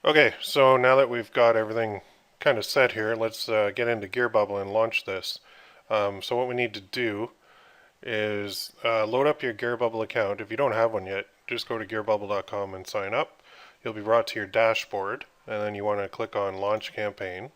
Okay, so now that we've got everything kind of set here, let's get into Gearbubble and launch this. So what we need to do is load up your Gearbubble account. If you don't have one yet, just go to gearbubble.com and sign up. You'll be brought to your dashboard, and then you want to click on Launch Campaign.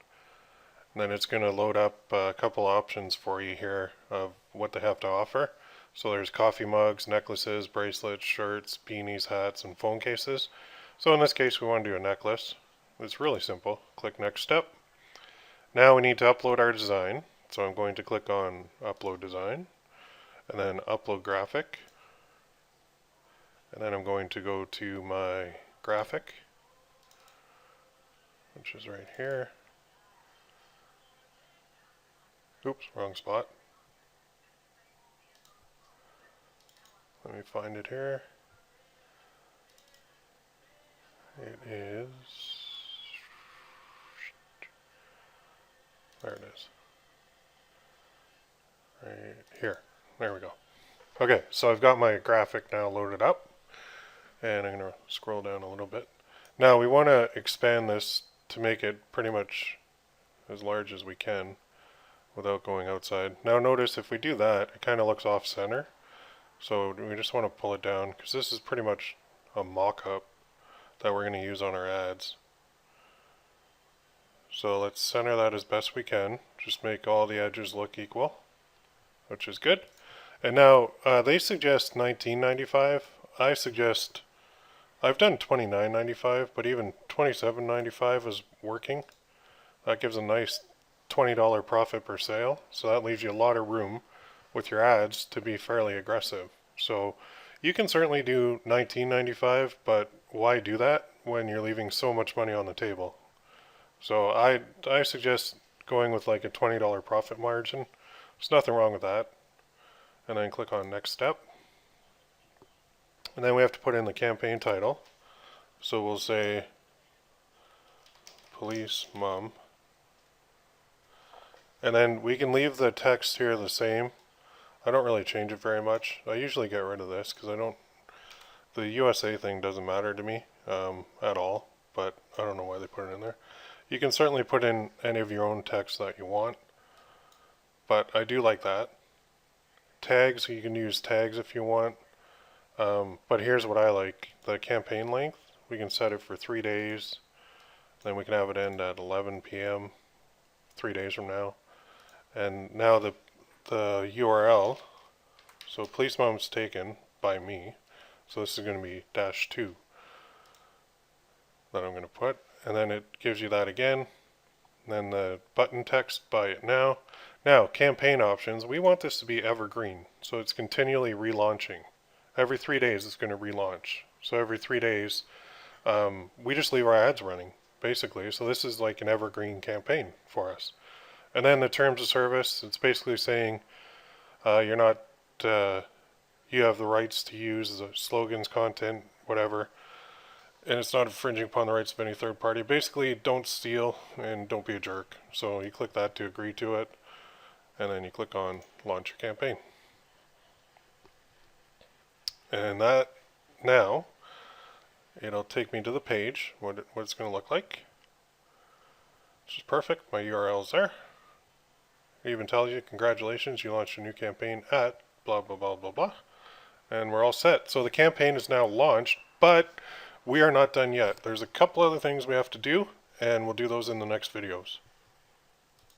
And then it's going to load up a couple options for you here of what they have to offer. So there's coffee mugs, necklaces, bracelets, shirts, beanies, hats, and phone cases. So in this case, we want to do a necklace. It's really simple. Click Next Step. Now we need to upload our design. So I'm going to click on Upload Design, and then Upload Graphic. And then I'm going to go to my graphic, which is right here. Oops, wrong spot. Let me find it here. It is, there it is, right here. There we go. Okay, so I've got my graphic now loaded up, and I'm going to scroll down a little bit. Now we want to expand this to make it pretty much as large as we can without going outside. Now notice if we do that, it kind of looks off center. So we just want to pull it down because this is pretty much a mock-up that we're going to use on our ads. So let's center that as best we can. Just make all the edges look equal, which is good. And now they suggest $19.95. I've done $29.95, but even $27.95 is working. That gives a nice $20 profit per sale. So that leaves you a lot of room with your ads to be fairly aggressive. So you can certainly do $19.95, but why do that when you're leaving so much money on the table? So I suggest going with like a $20 profit margin. There's nothing wrong with that. And then click on Next Step. And then we have to put in the campaign title. So we'll say Police Mom. And then we can leave the text here the same. I don't really change it very much. I usually get rid of this because the USA thing doesn't matter to me at all, but I don't know why they put it in there. You can certainly put in any of your own text that you want, but I do like that. Tags, you can use tags if you want, but here's what I like. The campaign length, we can set it for 3 days, then we can have it end at 11 p.m. 3 days from now. And now the URL, so Police Mom's taken by me, so this is going to be -2 that I'm going to put, and then it gives you that again, and then the button text buy it now. Now campaign options, we want this to be evergreen, so it's continually relaunching. Every 3 days it's going to relaunch, so every 3 days we just leave our ads running basically, so this is like an evergreen campaign for us. And then the terms of service, it's basically saying you're not, you have the rights to use the slogans, content, whatever, and it's not infringing upon the rights of any third party. Basically, don't steal and don't be a jerk. So you click that to agree to it, and then you click on Launch Your Campaign. And that, now, it'll take me to the page, what it's going to look like, which is perfect. My URL is there. It even tells you, congratulations, you launched a new campaign at blah, blah, blah, blah, blah. And we're all set. So the campaign is now launched, but we are not done yet. There's a couple other things we have to do, and we'll do those in the next videos.